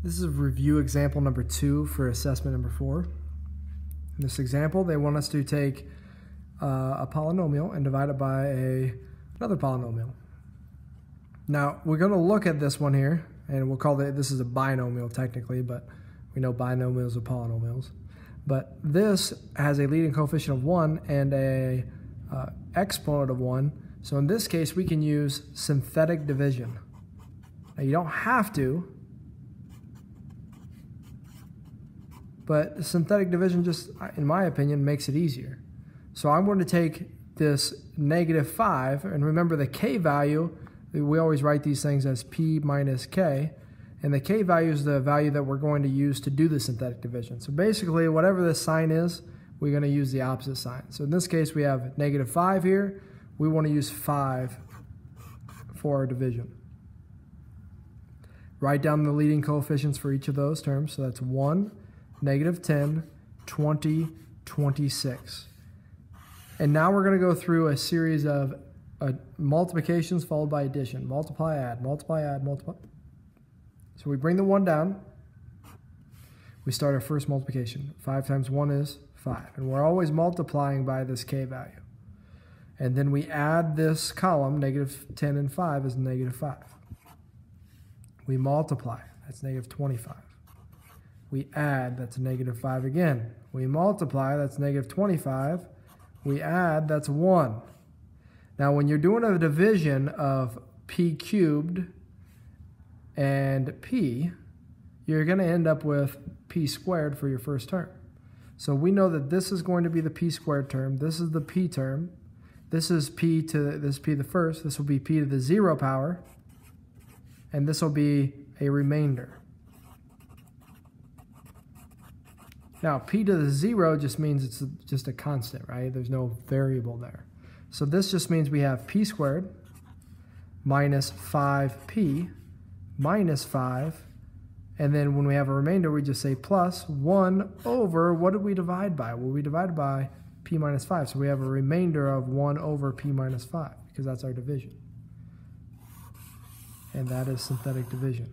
This is review example number 2 for assessment number 4. In this example, they want us to take a polynomial and divide it by another polynomial. Now, we're going to look at this one here, and we'll call this is a binomial technically, but we know binomials are polynomials. But this has a leading coefficient of 1 and a exponent of 1. So in this case, we can use synthetic division. Now, you don't have to, but synthetic division just, in my opinion, makes it easier. So I'm going to take this -5, and remember the k value, we always write these things as p minus k, and the k value is the value that we're going to use to do the synthetic division. So basically, whatever this sign is, we're going to use the opposite sign. So in this case, we have -5 here. We want to use 5 for our division. Write down the leading coefficients for each of those terms. So that's 1, -10, 20, 26. And now we're going to go through a series of multiplications followed by addition. Multiply, add, multiply, add, multiply. So we bring the 1 down. We start our first multiplication. 5 times 1 is 5. And we're always multiplying by this k value. And then we add this column, -10 and 5 is -5. We multiply, that's -25. We add, that's -5 again. We multiply, that's -25. We add, that's 1. Now when you're doing a division of p cubed and p, you're going to end up with p squared for your first term. So we know that this is going to be the p squared term. This is the p term. This is p to this p the first. This will be p to the 0 power. And this will be a remainder. Now, p to the 0 just means it's just a constant, right? There's no variable there. So this just means we have p squared minus 5p minus 5. And then when we have a remainder, we just say plus 1 over, what did we divide by? Well, we divided by p minus 5. So we have a remainder of 1 over p minus 5 because that's our division. And that is synthetic division.